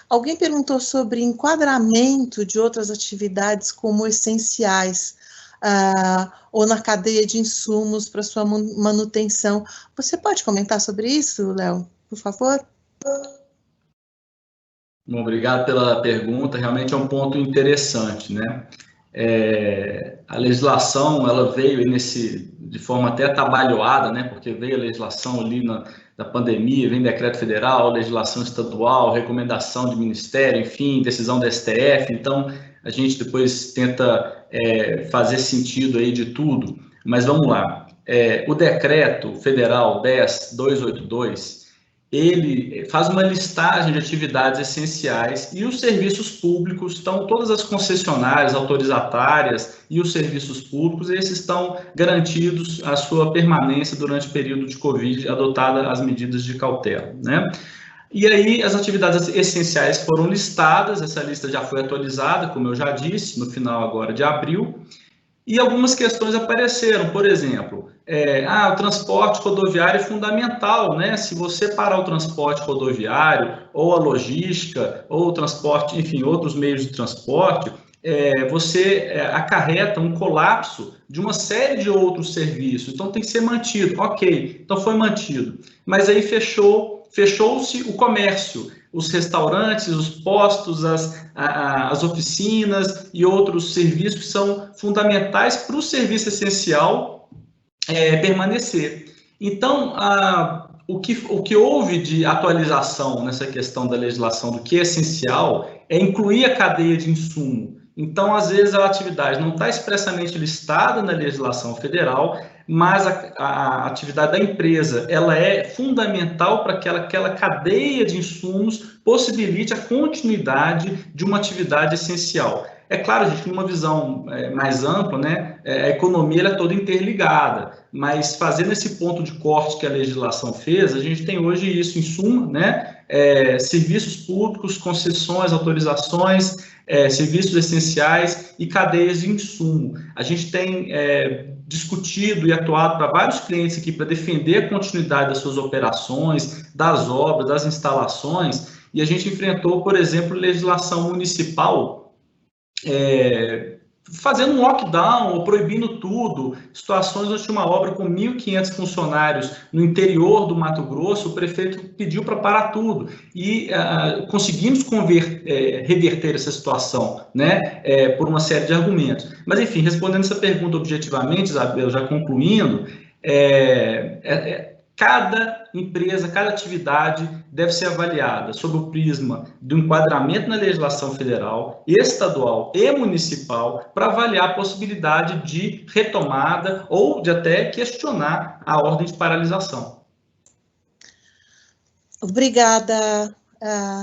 Alguém perguntou sobre enquadramento de outras atividades como essenciais, ou na cadeia de insumos para sua manutenção. Você pode comentar sobre isso, Léo, por favor? Bom, obrigado pela pergunta, realmente é um ponto interessante, né? A legislação, ela veio de forma até atabalhoada, né? Porque veio a legislação ali da pandemia, vem decreto federal, legislação estadual, recomendação de ministério, enfim, decisão da STF, então a gente depois tenta fazer sentido aí de tudo, mas vamos lá. O decreto federal 10.282, ele faz uma listagem de atividades essenciais e os serviços públicos estão, todas as concessionárias, autorizatárias e os serviços públicos, esses estão garantidos a sua permanência durante o período de Covid, adotada as medidas de cautela, né? E aí as atividades essenciais foram listadas, essa lista já foi atualizada, como eu já disse, no final agora de abril, e algumas questões apareceram, por exemplo, o transporte rodoviário é fundamental, né? Se você parar o transporte rodoviário, ou a logística, ou o transporte, enfim, outros meios de transporte, você acarreta um colapso de uma série de outros serviços, então tem que ser mantido. Ok, então foi mantido, mas aí fechou-se o comércio, os restaurantes, os postos, as oficinas e outros serviços que são fundamentais para o serviço essencial permanecer. Então, o que houve de atualização nessa questão da legislação do que é essencial é incluir a cadeia de insumo. Então, às vezes, a atividade não está expressamente listada na legislação federal, mas a atividade da empresa ela é fundamental para que aquela cadeia de insumos possibilite a continuidade de uma atividade essencial. É claro, gente, numa visão mais ampla, né, a economia ela é toda interligada, mas fazendo esse ponto de corte que a legislação fez, a gente tem hoje isso em suma, né, serviços públicos, concessões, autorizações, serviços essenciais e cadeias de insumo. A gente tem discutido e atuado para vários clientes aqui para defender a continuidade das suas operações, das obras, das instalações, e a gente enfrentou, por exemplo, legislação municipal fazendo um lockdown ou proibindo tudo, situações onde tinha uma obra com 1.500 funcionários no interior do Mato Grosso, o prefeito pediu para parar tudo e conseguimos reverter essa situação, né, por uma série de argumentos. Mas, enfim, respondendo essa pergunta objetivamente, Isabel, já concluindo, cada empresa, cada atividade deve ser avaliada sob o prisma do enquadramento na legislação federal, estadual e municipal, para avaliar a possibilidade de retomada ou de até questionar a ordem de paralisação. Obrigada,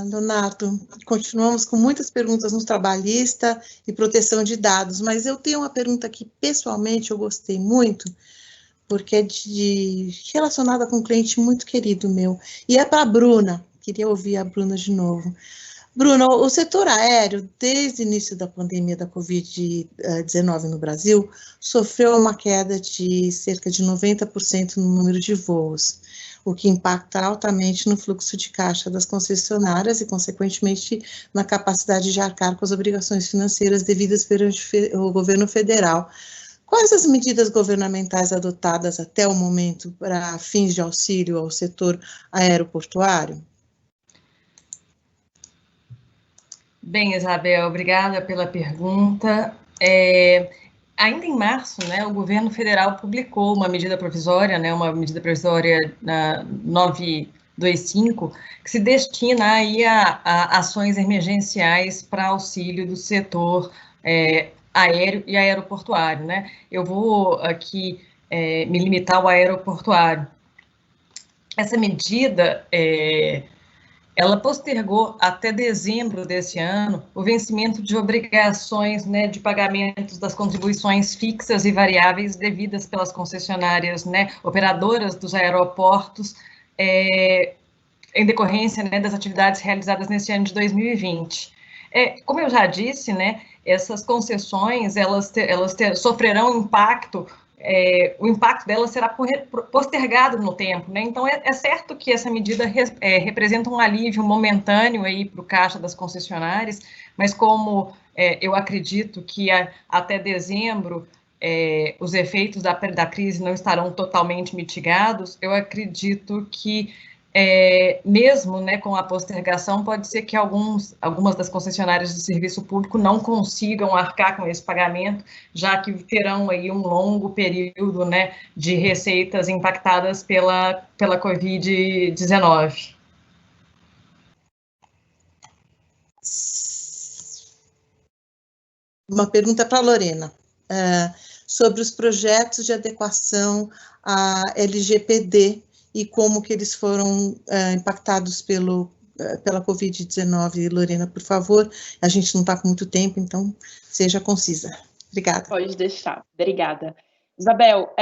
Leonardo. Continuamos com muitas perguntas no trabalhista e proteção de dados, mas eu tenho uma pergunta que, pessoalmente, eu gostei muito, porque é relacionada com um cliente muito querido meu, e é para a Bruna, queria ouvir a Bruna de novo. Bruna, o setor aéreo, desde o início da pandemia da Covid-19 no Brasil, sofreu uma queda de cerca de 90% no número de voos, o que impacta altamente no fluxo de caixa das concessionárias e, consequentemente, na capacidade de arcar com as obrigações financeiras devidas perante o governo federal. Quais as medidas governamentais adotadas até o momento para fins de auxílio ao setor aeroportuário? Bem, Isabel, obrigada pela pergunta. Ainda em março, né, o governo federal publicou uma medida provisória, uma medida provisória 925, que se destina aí a ações emergenciais para auxílio do setor aéreo e aeroportuário, né? Eu vou aqui me limitar ao aeroportuário. Essa medida, ela postergou até dezembro desse ano o vencimento de obrigações, né, de pagamentos das contribuições fixas e variáveis devidas pelas concessionárias, né, operadoras dos aeroportos, em decorrência, né, das atividades realizadas nesse ano de 2020. Como eu já disse, né, essas concessões, elas sofrerão impacto, o impacto delas será postergado no tempo, né? Então, é certo que essa medida representa um alívio momentâneo aí para o caixa das concessionárias, mas como eu acredito que até dezembro os efeitos da crise não estarão totalmente mitigados, eu acredito que mesmo, né, com a postergação, pode ser que algumas das concessionárias de serviço público não consigam arcar com esse pagamento, já que terão aí um longo período, né, de receitas impactadas pela Covid-19. Uma pergunta para a Lorena, sobre os projetos de adequação à LGPD, e como que eles foram impactados pela Covid-19. Lorena, por favor, a gente não está com muito tempo, então seja concisa. Obrigada. Pode deixar, obrigada. Isabel,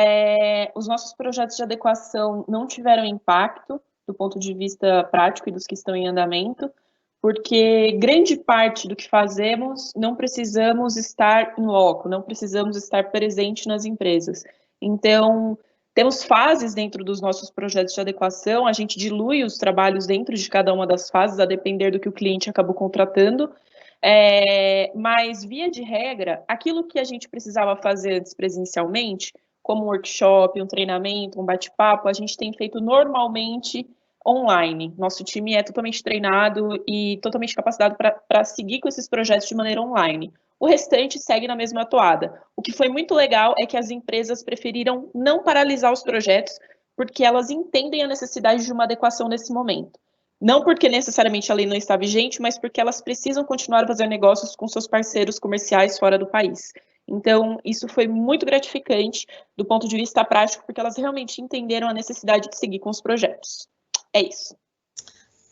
os nossos projetos de adequação não tiveram impacto do ponto de vista prático e dos que estão em andamento, porque grande parte do que fazemos não precisamos estar em loco, não precisamos estar presente nas empresas. Então, temos fases dentro dos nossos projetos de adequação, a gente dilui os trabalhos dentro de cada uma das fases, a depender do que o cliente acabou contratando, mas, via de regra, aquilo que a gente precisava fazer antes presencialmente, como um workshop, um treinamento, um bate-papo, a gente tem feito normalmente online. Nosso time é totalmente treinado e totalmente capacitado para seguir com esses projetos de maneira online. O restante segue na mesma toada. O que foi muito legal é que as empresas preferiram não paralisar os projetos, porque elas entendem a necessidade de uma adequação nesse momento. Não porque necessariamente a lei não está vigente, mas porque elas precisam continuar a fazer negócios com seus parceiros comerciais fora do país. Então, isso foi muito gratificante do ponto de vista prático, porque elas realmente entenderam a necessidade de seguir com os projetos. É isso.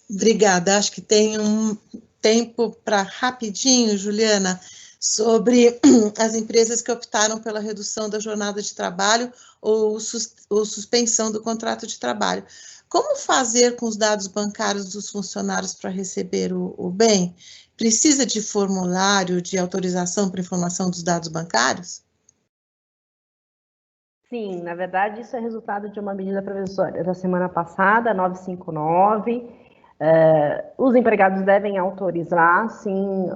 Obrigada. Acho que tem um tempo para rapidinho, Juliana, sobre as empresas que optaram pela redução da jornada de trabalho ou suspensão do contrato de trabalho. Como fazer com os dados bancários dos funcionários para receber o bem? precisa de formulário de autorização para informação dos dados bancários? Sim, na verdade, isso é resultado de uma medida provisória da semana passada, 959. Os empregados devem autorizar, sim,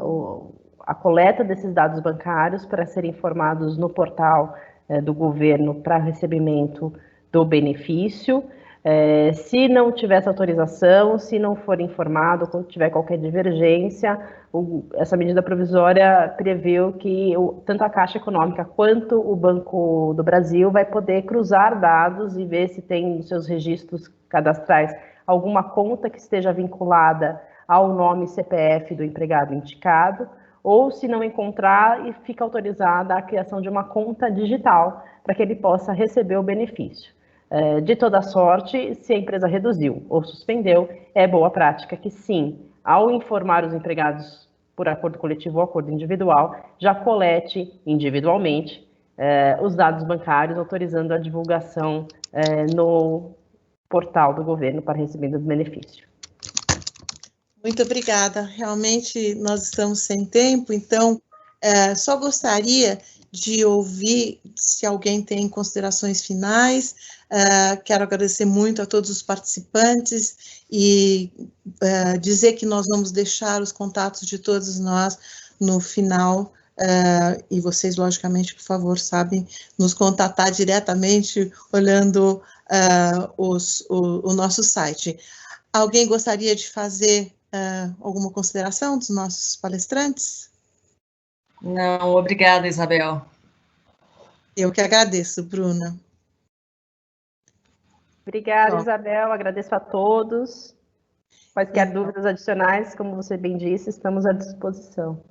a coleta desses dados bancários para serem informados no portal do governo para recebimento do benefício. Se não tiver essa autorização, se não for informado, quando tiver qualquer divergência, essa medida provisória prevê que tanto a Caixa Econômica quanto o Banco do Brasil vai poder cruzar dados e ver se tem nos seus registros cadastrais alguma conta que esteja vinculada ao nome CPF do empregado indicado, ou se não encontrar, e fica autorizada a criação de uma conta digital para que ele possa receber o benefício. De toda sorte, se a empresa reduziu ou suspendeu, é boa prática que sim, ao informar os empregados por acordo coletivo ou acordo individual, já colete individualmente os dados bancários, autorizando a divulgação no portal do governo para recebimento do benefício. Muito obrigada. Realmente nós estamos sem tempo, então só gostaria de ouvir se alguém tem considerações finais. Quero agradecer muito a todos os participantes e dizer que nós vamos deixar os contatos de todos nós no final, e vocês, logicamente, por favor, sabem nos contatar diretamente olhando o nosso site. Alguém gostaria de fazer alguma consideração dos nossos palestrantes? Não, obrigada, Isabel. Eu que agradeço, Bruna. Obrigada, Isabel, agradeço a todos. Quaisquer dúvidas adicionais, como você bem disse, estamos à disposição.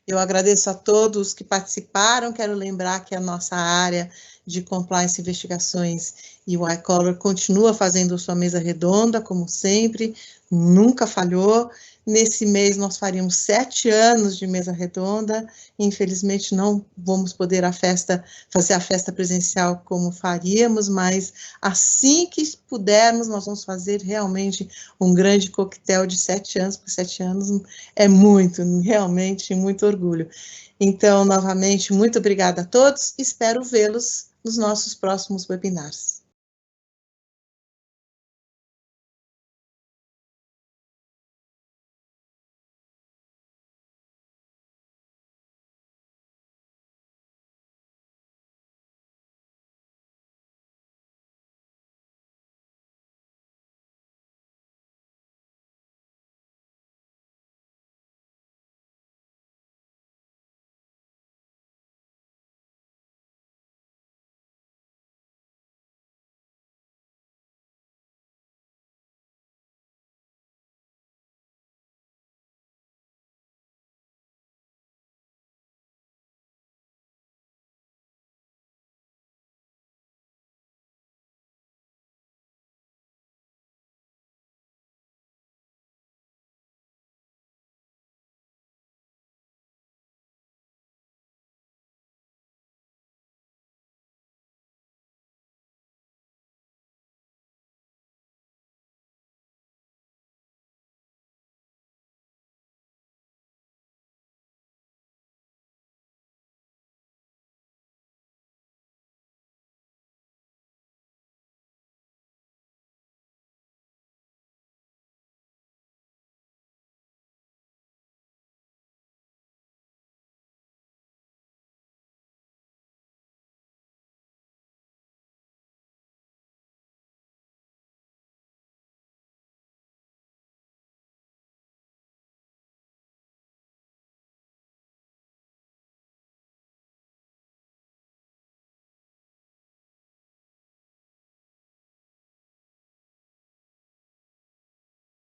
Eu agradeço a todos que participaram, quero lembrar que a nossa área de Compliance, Investigações e White Collar continua fazendo sua mesa redonda, como sempre, nunca falhou. Nesse mês nós faríamos 7 anos de mesa redonda, infelizmente não vamos poder fazer a festa presencial como faríamos, mas assim que pudermos nós vamos fazer realmente um grande coquetel de 7 anos, porque 7 anos é muito, realmente muito orgulho. Então, novamente, muito obrigada a todos, espero vê-los nos nossos próximos webinars.